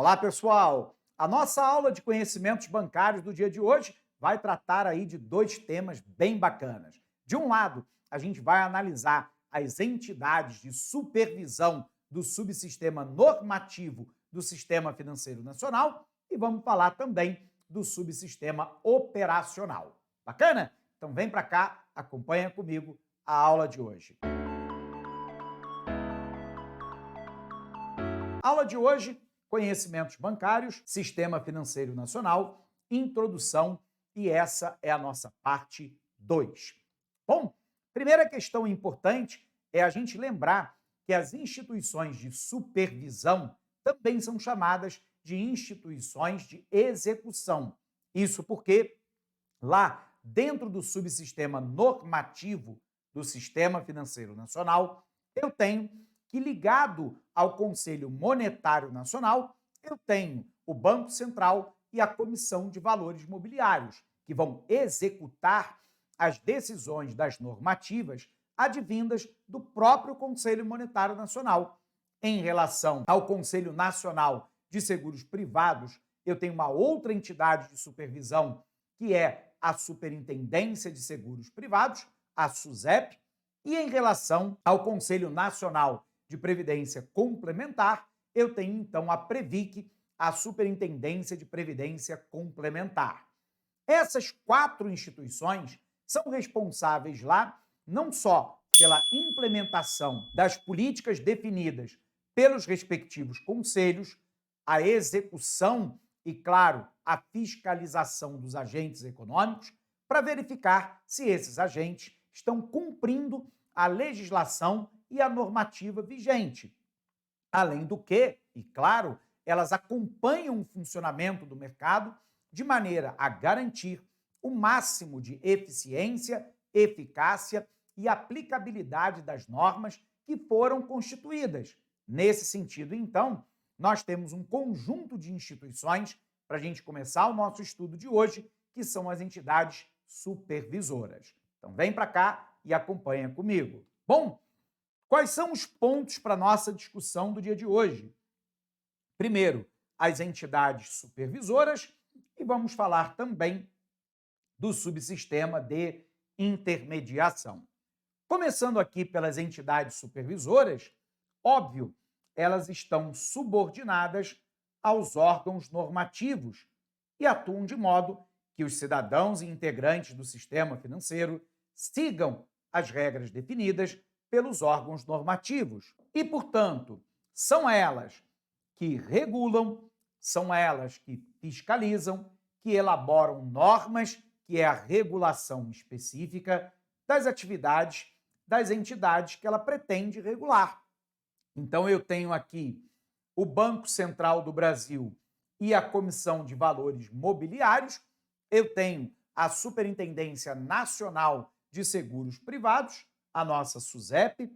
Olá, pessoal! A nossa aula de conhecimentos bancários do dia de hoje vai tratar aí de dois temas bem bacanas. De um lado, a gente vai analisar as entidades de supervisão do subsistema normativo do Sistema Financeiro Nacional e vamos falar também do subsistema operacional. Bacana? Então vem para cá, acompanha comigo a aula de hoje. Aula de hoje, conhecimentos bancários, Sistema Financeiro Nacional, introdução, e essa é a nossa parte 2. Bom, primeira questão importante é a gente lembrar que as instituições de supervisão também são chamadas de instituições de execução. Isso porque lá dentro do subsistema normativo do Sistema Financeiro Nacional, eu tenho que, ligado ao Conselho Monetário Nacional, eu tenho o Banco Central e a Comissão de Valores Mobiliários, que vão executar as decisões das normativas advindas do próprio Conselho Monetário Nacional. Em relação ao Conselho Nacional de Seguros Privados, eu tenho uma outra entidade de supervisão, que é a Superintendência de Seguros Privados, a SUSEP, e em relação ao Conselho Nacional de Previdência Complementar, eu tenho então a Previc, a Superintendência de Previdência Complementar. Essas quatro instituições são responsáveis lá não só pela implementação das políticas definidas pelos respectivos conselhos, a execução e, claro, a fiscalização dos agentes econômicos, para verificar se esses agentes estão cumprindo a legislação e a normativa vigente. Além do que, e claro, elas acompanham o funcionamento do mercado de maneira a garantir o máximo de eficiência, eficácia e aplicabilidade das normas que foram constituídas. Nesse sentido, então, nós temos um conjunto de instituições para a gente começar o nosso estudo de hoje, que são as entidades supervisoras. Então vem para cá e acompanha comigo. Bom, quais são os pontos para a nossa discussão do dia de hoje? Primeiro, as entidades supervisoras e vamos falar também do subsistema de intermediação. Começando aqui pelas entidades supervisoras, óbvio, elas estão subordinadas aos órgãos normativos e atuam de modo que os cidadãos e integrantes do sistema financeiro sigam as regras definidas pelos órgãos normativos. E, portanto, são elas que regulam, são elas que fiscalizam, que elaboram normas, que é a regulação específica das atividades das entidades que ela pretende regular. Então, eu tenho aqui o Banco Central do Brasil e a Comissão de Valores Mobiliários, eu tenho a Superintendência Nacional de Seguros Privados, a nossa SUSEP,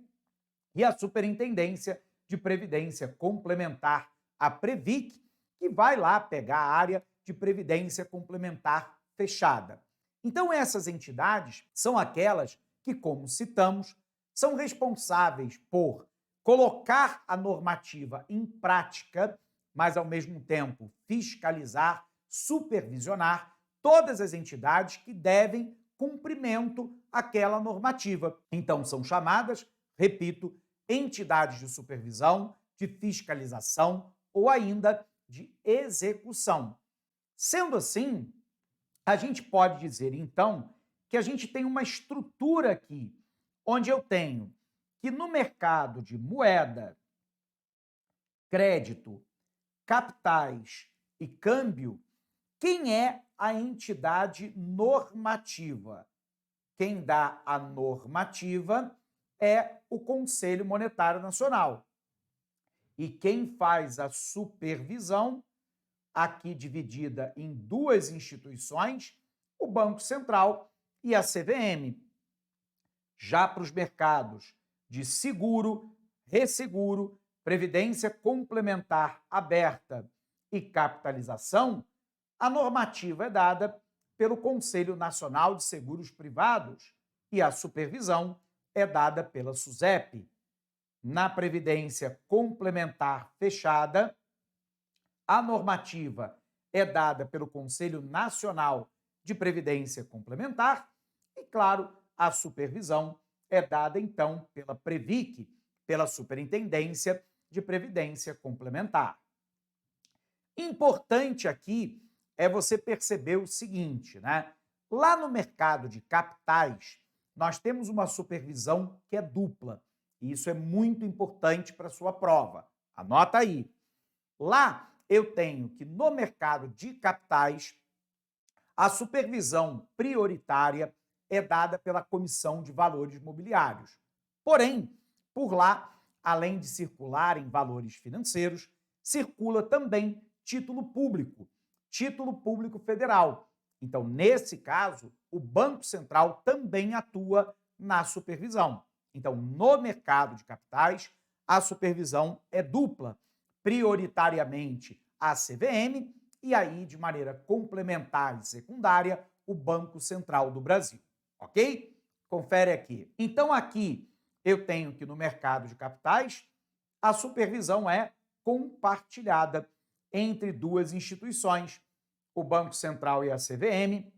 e a Superintendência de Previdência Complementar, a Previc, que vai lá pegar a área de previdência complementar fechada. Então, essas entidades são aquelas que, como citamos, são responsáveis por colocar a normativa em prática, mas, ao mesmo tempo, fiscalizar, supervisionar todas as entidades que devem cumprimento àquela normativa. Então, são chamadas, repito, entidades de supervisão, de fiscalização ou ainda de execução. Sendo assim, a gente pode dizer, então, que a gente tem uma estrutura aqui, onde eu tenho que no mercado de moeda, crédito, capitais e câmbio, quem é a entidade normativa? Quem dá a normativa é o Conselho Monetário Nacional. E quem faz a supervisão, aqui dividida em duas instituições, o Banco Central e a CVM. Já para os mercados de seguro, resseguro, previdência complementar aberta e capitalização, a normativa é dada pelo Conselho Nacional de Seguros Privados e a supervisão é dada pela SUSEP. Na previdência complementar fechada, A normativa é dada pelo Conselho Nacional de Previdência Complementar e, claro, a supervisão é dada, então, pela Previc, pela Superintendência de Previdência Complementar. Importante aqui é você perceber o seguinte, né? Lá no mercado de capitais, nós temos uma supervisão que é dupla. E isso é muito importante para a sua prova. Anota aí. Lá eu tenho que no mercado de capitais, a supervisão prioritária é dada pela Comissão de Valores Mobiliários. Porém, por lá, além de circular em valores financeiros, circula também título público federal. Então, nesse caso, o Banco Central também atua na supervisão. Então, no mercado de capitais, a supervisão é dupla, prioritariamente a CVM e aí, de maneira complementar e secundária, o Banco Central do Brasil. Ok? Confere aqui. Então, aqui eu tenho que no mercado de capitais, a supervisão é compartilhada entre duas instituições, o Banco Central e a CVM,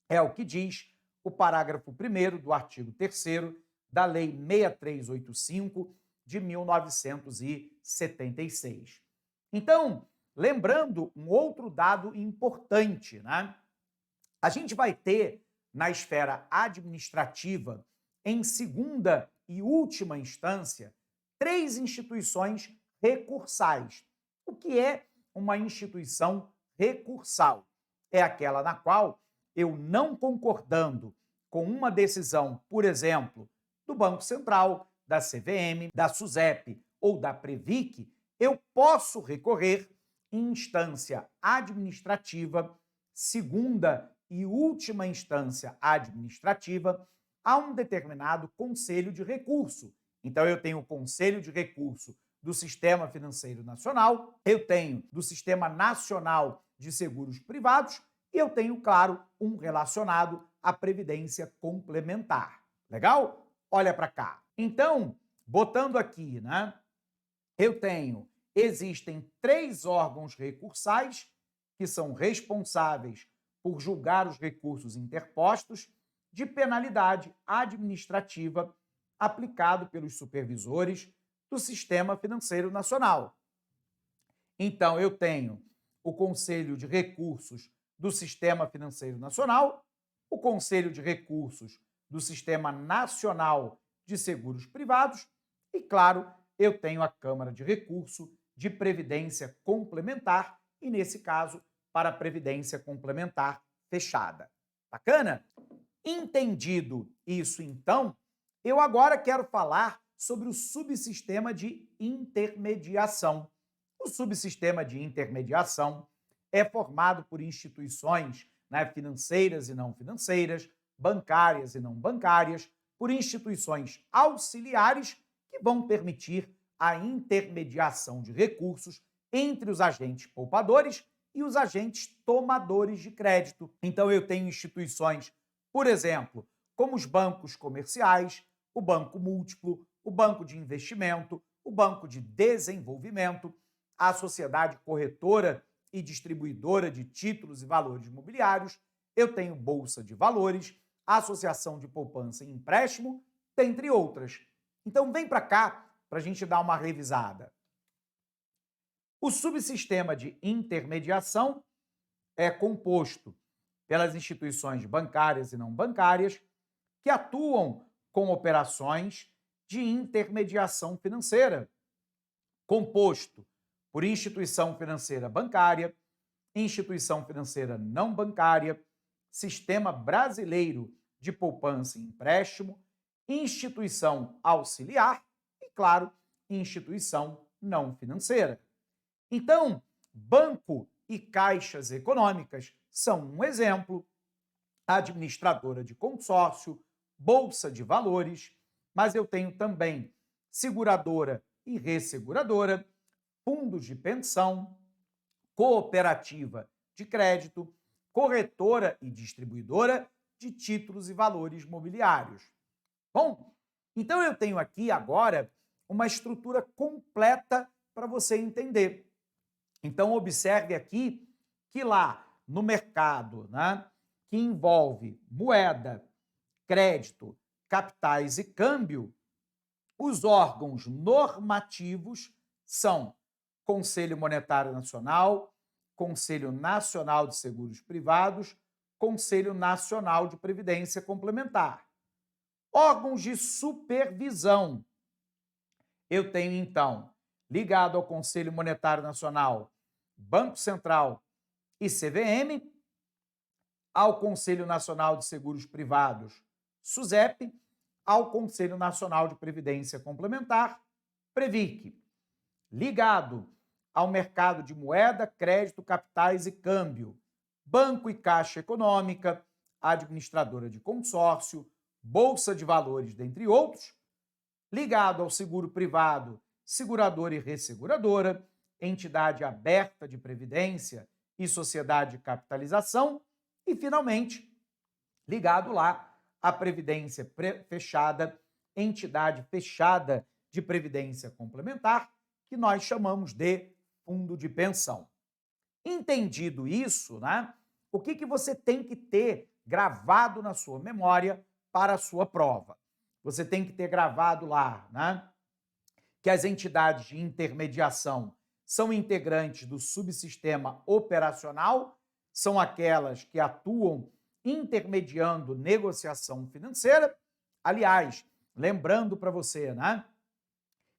é o que diz o parágrafo 1º do artigo 3º da Lei 6385 de 1976. Então, lembrando um outro dado importante, né? A gente vai ter na esfera administrativa, em segunda e última instância, 3 instituições recursais. O que é uma instituição recursal? É aquela na qual eu não concordando com uma decisão, por exemplo, do Banco Central, da CVM, da SUSEP ou da Previc, eu posso recorrer em instância administrativa, segunda e última instância administrativa, a um determinado conselho de recurso. Então, eu tenho o Conselho de Recurso do Sistema Financeiro Nacional, eu tenho do Sistema Nacional de Seguros Privados e eu tenho, claro, um relacionado à Previdência Complementar. Legal? Olha para cá. Então, botando aqui, né? Existem 3 órgãos recursais que são responsáveis por julgar os recursos interpostos de penalidade administrativa aplicado pelos supervisores do Sistema Financeiro Nacional. Então, eu tenho o Conselho de Recursos do Sistema Financeiro Nacional, o Conselho de Recursos do Sistema Nacional de Seguros Privados e, claro, eu tenho a Câmara de Recurso de Previdência Complementar e, nesse caso, para a Previdência Complementar fechada. Bacana? Entendido isso, então, eu agora quero falar sobre o subsistema de intermediação. O subsistema de intermediação é formado por instituições, né, financeiras e não financeiras, bancárias e não bancárias, por instituições auxiliares que vão permitir a intermediação de recursos entre os agentes poupadores e os agentes tomadores de crédito. Então, eu tenho instituições, por exemplo, como os bancos comerciais, o Banco Múltiplo, o Banco de Investimento, o Banco de Desenvolvimento, a Sociedade Corretora e Distribuidora de Títulos e Valores Mobiliários, eu tenho Bolsa de Valores, a Associação de Poupança e Empréstimo, dentre outras. Então, vem para cá para a gente dar uma revisada. O subsistema de intermediação é composto pelas instituições bancárias e não bancárias que atuam com operações de intermediação financeira, composto por instituição financeira bancária, instituição financeira não bancária, Sistema Brasileiro de Poupança e Empréstimo, instituição auxiliar e, claro, instituição não financeira. Então, banco e caixas econômicas são um exemplo, administradora de consórcio, bolsa de valores, mas eu tenho também seguradora e resseguradora, fundos de pensão, cooperativa de crédito, corretora e distribuidora de títulos e valores mobiliários. Bom, então eu tenho aqui agora uma estrutura completa para você entender. Então, observe aqui que lá no mercado, né, que envolve moeda, crédito, capitais e câmbio, os órgãos normativos são Conselho Monetário Nacional, Conselho Nacional de Seguros Privados, Conselho Nacional de Previdência Complementar. Órgãos de supervisão. Eu tenho, então, ligado ao Conselho Monetário Nacional, Banco Central e CVM, ao Conselho Nacional de Seguros Privados, SUSEP, ao Conselho Nacional de Previdência Complementar, Previc. Ligado ao mercado de moeda, crédito, capitais e câmbio, Banco e Caixa Econômica, Administradora de Consórcio, Bolsa de Valores, dentre outros. Ligado ao seguro privado, seguradora e resseguradora, entidade aberta de previdência e sociedade de capitalização. E, finalmente, ligado lá à previdência fechada, entidade fechada de previdência complementar, que nós chamamos de fundo de pensão. Entendido isso, né? O que você tem que ter gravado na sua memória para a sua prova? Você tem que ter gravado lá, né, que as entidades de intermediação são integrantes do subsistema operacional, são aquelas que atuam intermediando negociação financeira. Aliás, lembrando para você, né,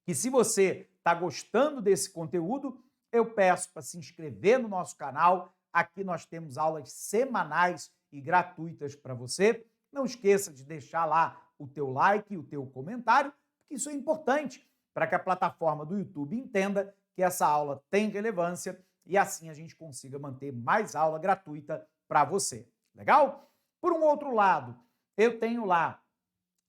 que se você está gostando desse conteúdo, eu peço para se inscrever no nosso canal. Aqui nós temos aulas semanais e gratuitas para você. Não esqueça de deixar lá o teu like e o teu comentário, porque isso é importante para que a plataforma do YouTube entenda que essa aula tem relevância e assim a gente consiga manter mais aula gratuita para você. Legal? Por um outro lado, eu tenho lá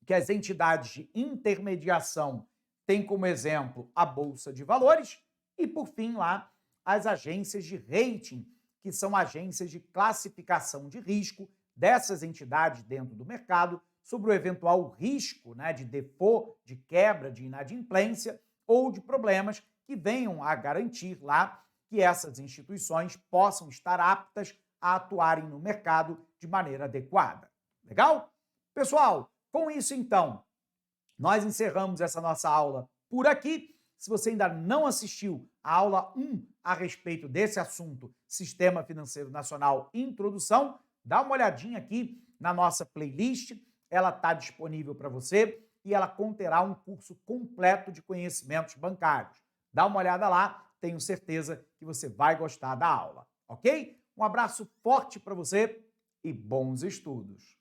que as entidades de intermediação têm como exemplo a Bolsa de Valores e, por fim, lá as agências de rating, que são agências de classificação de risco dessas entidades dentro do mercado sobre o eventual risco, né, de default, de quebra, de inadimplência ou de problemas que venham a garantir lá que essas instituições possam estar aptas a atuarem no mercado de maneira adequada. Legal? Pessoal, com isso, então, nós encerramos essa nossa aula por aqui. Se você ainda não assistiu a aula 1 a respeito desse assunto, Sistema Financeiro Nacional Introdução, dá uma olhadinha aqui na nossa playlist. Ela está disponível para você e ela conterá um curso completo de conhecimentos bancários. Dá uma olhada lá, tenho certeza que você vai gostar da aula, ok? Um abraço forte para você e bons estudos!